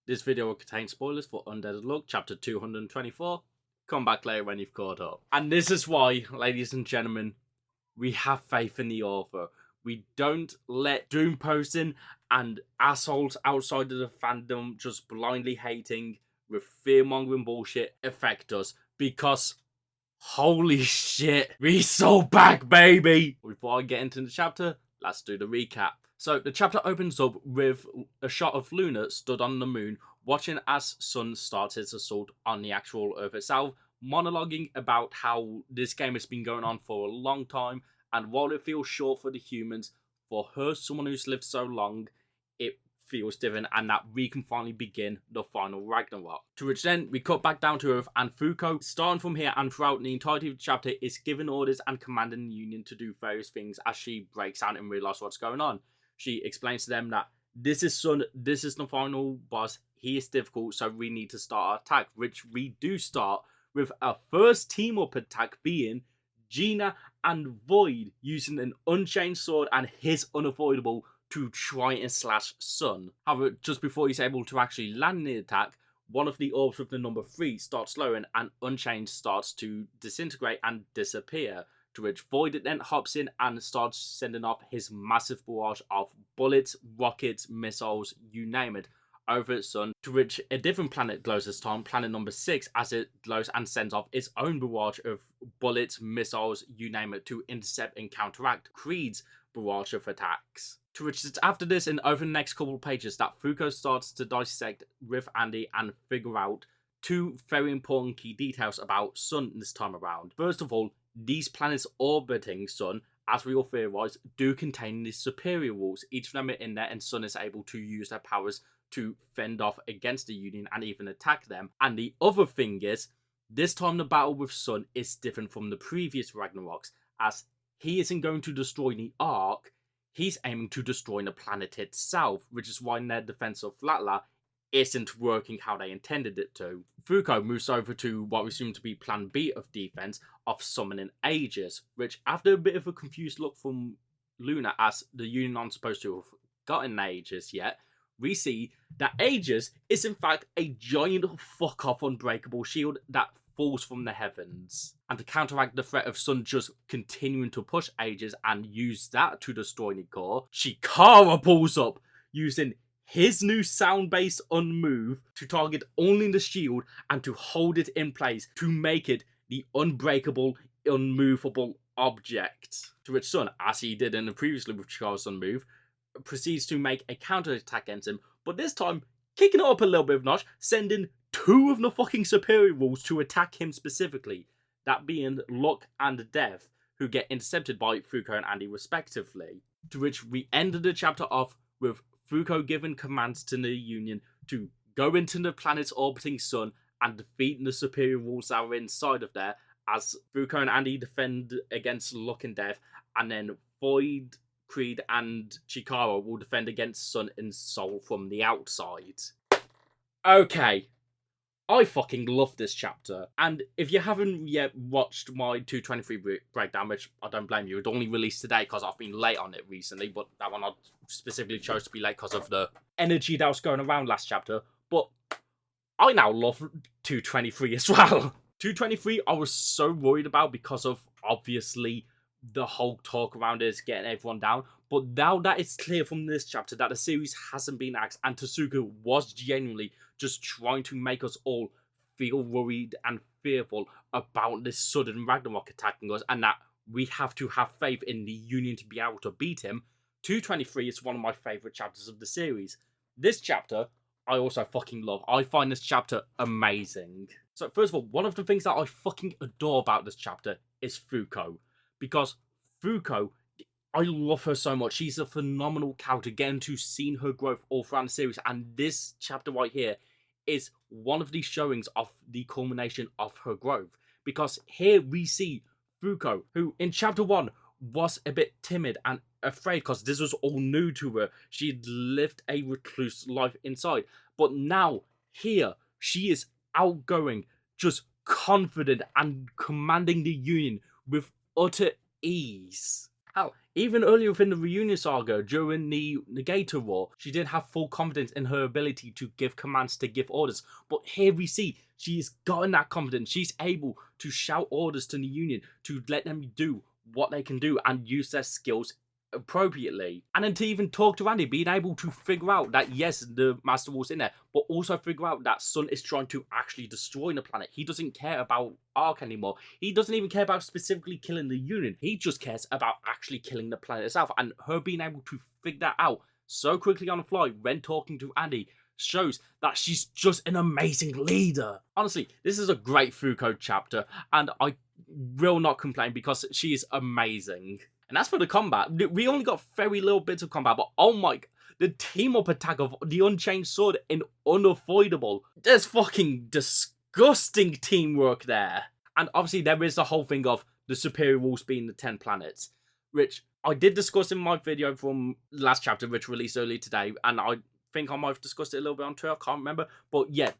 This video will contain spoilers for Undead Unluck, chapter 224. Come back later when you've caught up. And this is why, ladies and gentlemen, we have faith in the author. We don't let doom posting and assholes outside of the fandom just blindly hating with fear-mongering bullshit affect us, because holy shit, we so back, baby! Before I get into the chapter, let's do the recap. So the chapter opens up with a shot of Luna stood on the moon, watching as Sun starts his assault on the actual Earth itself, monologuing about how this game has been going on for a long time, and while it feels short for the humans, for her, someone who's lived so long, it feels different, and that we can finally begin the final Ragnarok. To which then we cut back down to Earth, and Fuko, starting from here and throughout the entirety of the chapter, is giving orders and commanding the Union to do various things as she breaks down and realizes what's going on. She explains to them that this is Sun, this is the final boss, he is difficult, so we need to start our attack, which we do start with our first team-up attack being Gina and Void using an unchained sword and his unavoidable to try and slash Sun. However, just before he's able to actually land the attack, one of the orbs with the number 3 starts slowing and Unchained starts to disintegrate and disappear. To which Void then hops in and starts sending off his massive barrage of bullets, rockets, missiles, you name it, over its Sun. To which a different planet glows this time, planet number 6, as it glows and sends off its own barrage of bullets, missiles, you name it, to intercept and counteract Creed's barrage of attacks. To which it's after this and over the next couple of pages that Fuko starts to dissect with Andy and figure out two very important key details about Sun this time around. First of all, these planets orbiting Sun, as we all theorize, do contain these superior rules. Each of them are in there, and Sun is able to use their powers to fend off against the Union and even attack them. And the other thing is, this time the battle with Sun is different from the previous Ragnaroks, as he isn't going to destroy the Ark, he's aiming to destroy the planet itself, which is why their defense of Flatla isn't working how they intended it to. Fuko moves over to what we assume to be plan B of defense of summoning Aegis, which after a bit of a confused look from Luna as the Union aren't supposed to have gotten Aegis yet, we see that Aegis is in fact a giant fuck off unbreakable shield that falls from the heavens. And to counteract the threat of Sun just continuing to push Aegis and use that to destroy the core, Chikara pulls up using his new sound-based unmove to target only the shield and to hold it in place to make it the unbreakable, unmovable object. To which Sun, as he did in the previously with Chikara's unmove, proceeds to make a counter-attack against him, but this time kicking it up a little bit of notch, sending two of the fucking superior rules to attack him specifically, that being Luck and Death, who get intercepted by Fuko and Andy respectively. To which we ended the chapter off with Fuko giving commands to the Union to go into the planet's orbiting Sun and defeat the superior rules that are inside of there, as Fuko and Andy defend against Luck and Death, and then Void, Creed, and Chikara will defend against Sun and Soul from the outside. Okay, I fucking love this chapter, and if you haven't yet watched my 223 breakdown, which I don't blame you, it only released today because I've been late on it recently, but that one I specifically chose to be late because of the energy that was going around last chapter, but I now love 223 as well. 223 I was so worried about because of, obviously, the whole talk around it is getting everyone down, but now that it's clear from this chapter that the series hasn't been axed and Tasuku was genuinely just trying to make us all feel worried and fearful about this sudden Ragnarok attacking us, and that we have to have faith in the Union to be able to beat him, 223 is one of my favourite chapters of the series. This chapter I also fucking love. I find this chapter amazing. So first of all, one of the things that I fucking adore about this chapter is Fuko. Because Fuko, I love her so much. She's a phenomenal character, getting to see her growth all throughout the series. And this chapter right here is one of the showings of the culmination of her growth. Because here we see Fuko, who in chapter 1 was a bit timid and afraid because this was all new to her. She'd lived a recluse life inside. But now, here, she is outgoing, just confident and commanding the Union with utter ease. Hell, even earlier within the reunion saga, during the Negator War, she didn't have full confidence in her ability to give commands, to give orders. But here we see she's gotten that confidence. She's able to shout orders to the Union, to let them do what they can do and use their skills appropriately. And then to even talk to Andy, being able to figure out that yes, the Master War's in there, but also figure out that Sun is trying to actually destroy the planet. He doesn't care about Ark anymore. He doesn't even care about specifically killing the Union. He just cares about actually killing the planet itself. And her being able to figure that out so quickly on the fly when talking to Andy shows that she's just an amazing leader. Honestly, this is a great Fuko chapter, and I will not complain because she is amazing. And as for the combat, we only got very little bits of combat, but oh my, the team-up attack of the Unchanged Sword in Unavoidable. There's fucking disgusting teamwork there. And obviously there is the whole thing of the superior rules being the 10 planets, which I did discuss in my video from last chapter, which released earlier today, and I think I might have discussed it a little bit on Twitter, I can't remember. But yeah,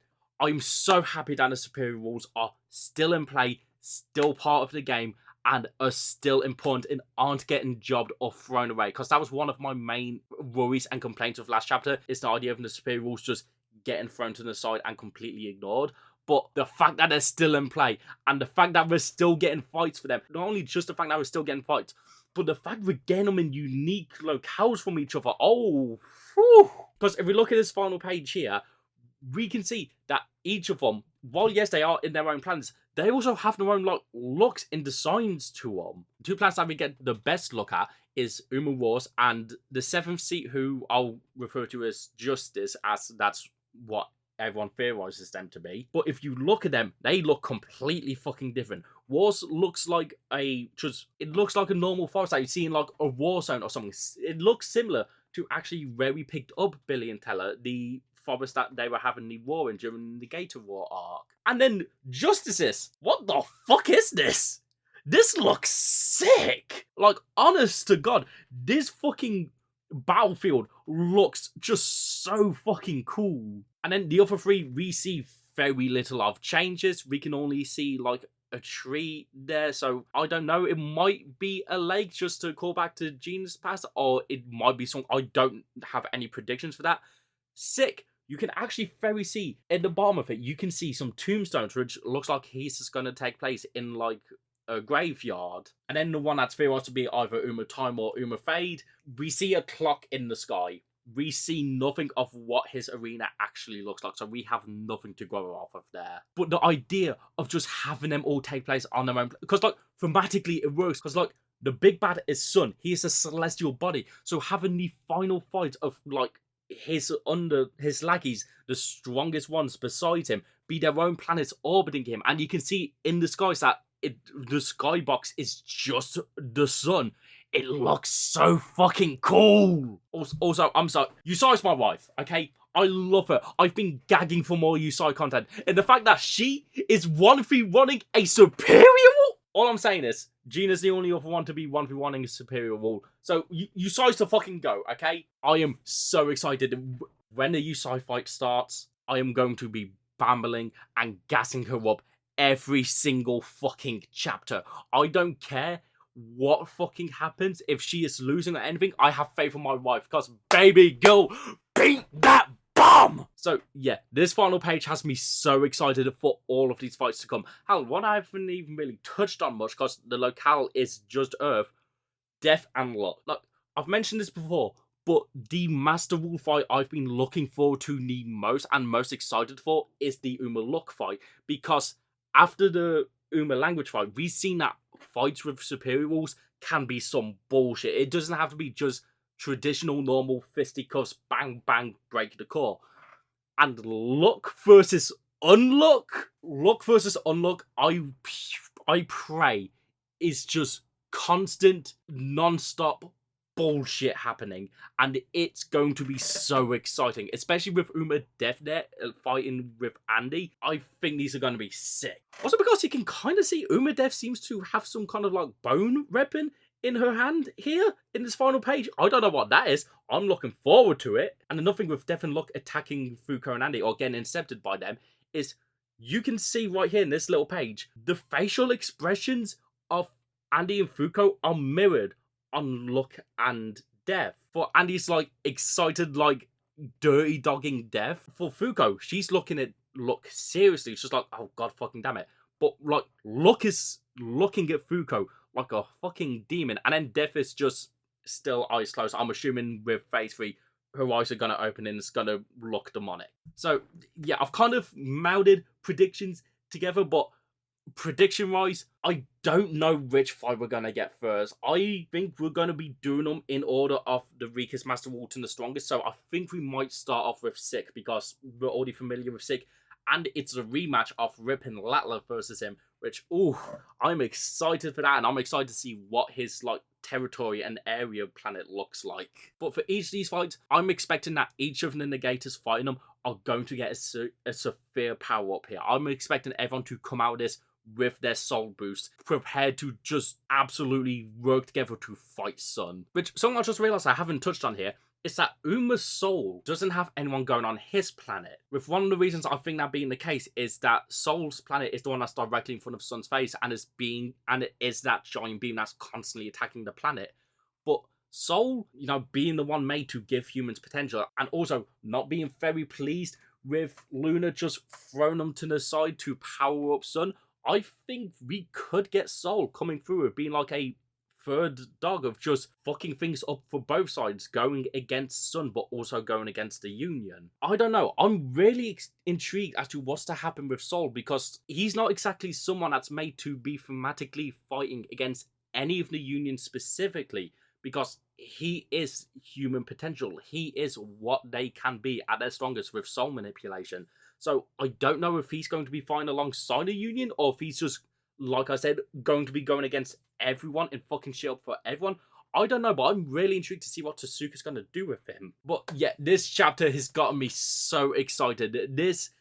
I'm so happy that the superior rules are still in play, still part of the game, and are still important and aren't getting jobbed or thrown away. Because that was one of my main worries and complaints of last chapter, is the idea of the superior rules just getting thrown to the side and completely ignored. But the fact that they're still in play, and the fact that we're still getting fights for them, not only just the fact that we're still getting fights, but the fact we're getting them in unique locales from each other. Oh, because if we look at this final page here, we can see that each of them, while yes, they are in their own planets, they also have their own looks and designs to them. Two planets that we get the best look at is Wars and the 7th seat, who I'll refer to as Justice, as that's what everyone theorizes them to be. But if you look at them, they look completely fucking different. Wars looks like it looks like a normal forest that you see in like a war zone or something. It looks similar to actually where we picked up Billy and Teller, the forest that they were having the war in during the Gator War arc. And then Justices. What the fuck is this? This looks sick. Like, honest to God, this fucking battlefield looks just so fucking cool. And then the other three, we see very little of changes. We can only see like a tree there, so I don't know, it might be a lake, just to call back to Gene's past, or it might be something. I don't have any predictions for that. Sick. You can actually very see in the bottom of it, you can see some tombstones, which looks like he's just going to take place in like a graveyard. And then the one that's theorized to be either Uma Time or Uma Fade, we see a clock in the sky. We see nothing of what his arena actually looks like, so we have nothing to go off of there. But the idea of just having them all take place on their own, because like thematically it works, because like the big bad is Sun, he is a celestial body, so having the final fight of like his lackeys, the strongest ones beside him, be their own planets orbiting him, and you can see in the skies that the skybox is just the sun. It looks so fucking cool. Also, I'm sorry, Yusai's my wife, okay? I love her. I've been gagging for more Yusai content, and the fact that she is 1v1ing a superior wall. All I'm saying is, Gina's the only other one to be 1v1ing a superior wall. So, Yusai's to fucking go, okay? I am so excited. When the Yusai fight starts, I am going to be bambling and gassing her up every single fucking chapter. I don't care what fucking happens. If she is losing or anything, I have faith in my wife, because baby girl, beat that bomb! So yeah, this final page has me so excited for all of these fights to come. Hell, one I haven't even really touched on much, because the locale is just Earth, Death and Luck. Like, I've mentioned this before, but the Master Rule fight I've been looking forward to the most and most excited for is the Uma Luck fight, because after the Uma language fight, we've seen that fights with superior rules can be some bullshit. It doesn't have to be just traditional, normal fisticuffs, bang, bang, break the core. And Luck versus Unluck, I pray, is just constant, non-stop bullshit happening, and it's going to be so exciting, especially with Uma Death there fighting with Andy. I think these are going to be sick. Also, because you can kind of see Uma Death seems to have some kind of like bone weapon in her hand here in this final page. I don't know what that is. I'm looking forward to it. And another thing with Death and Luck attacking Fuko and Andy, or getting intercepted by them, is you can see right here in this little page, the facial expressions of Andy and Fuko are mirrored Unluck and Death. And he's like excited, like dirty dogging Death. For Fuko, she's looking at Luck seriously. She's like, oh god fucking damn it. But like Luck is looking at Fuko like a fucking demon, and then Death is just still eyes closed. I'm assuming with phase 3, her eyes are gonna open and it's gonna look demonic. So yeah, I've kind of melded predictions together, but prediction wise, I don't know which fight we're gonna get first. I think we're gonna be doing them in order of the weakest Master Wall to the strongest. So I think we might start off with Sick, because we're already familiar with Sick, and it's a rematch of Rip and Latla versus him, which, ooh, I'm excited for that, and I'm excited to see what his, like, territory and area planet looks like. But for each of these fights, I'm expecting that each of the negators fighting them are going to get a severe power-up here. I'm expecting everyone to come out of this with their soul boost, prepared to just absolutely work together to fight Sun. Which, something I just realised I haven't touched on here, is that Uma's soul doesn't have anyone going on his planet. With one of the reasons I think that being the case is that Soul's planet is the one that's directly in front of Sun's face, and it is that giant beam that's constantly attacking the planet. But Soul, you know, being the one made to give humans potential, and also not being very pleased with Luna just throwing them to the side to power up Sun, I think we could get Soul coming through with being like a third dog of just fucking things up for both sides, going against Sun but also going against the Union. I don't know, I'm really intrigued as to what's to happen with Soul, because he's not exactly someone that's made to be thematically fighting against any of the Union specifically, because he is human potential. He is what they can be at their strongest with soul manipulation. So I don't know if he's going to be fighting alongside the Union, or if he's just, like I said, going to be going against everyone and fucking shit up for everyone. I don't know, but I'm really intrigued to see what Tasuka's going to do with him. But yeah, this chapter has gotten me so excited. This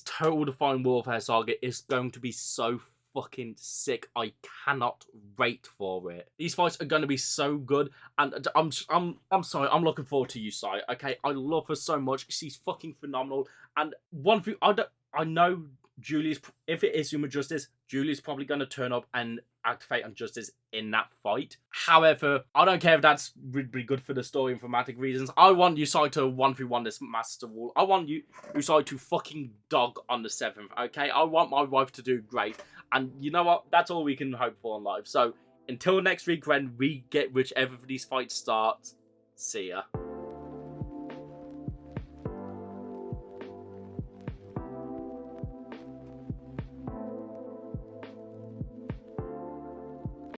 Total Define Warfare saga is going to be so fucking sick. I cannot wait for it. These fights are going to be so good, and I'm sorry, I'm looking forward to Yusai. Okay, I love her so much. She's fucking phenomenal. And one thing I know, Julie's, if it is Human Justice, Julie's probably going to turn up and activate on Justice in that fight. However, I don't care if that's really good for the story and thematic reasons. I want Yusai to 1v1 this Master Wall. I want Yusai to fucking dog on the 7th, okay? I want my wife to do great. And you know what? That's all we can hope for in life. So, until next week when we get whichever of these fights starts, see ya.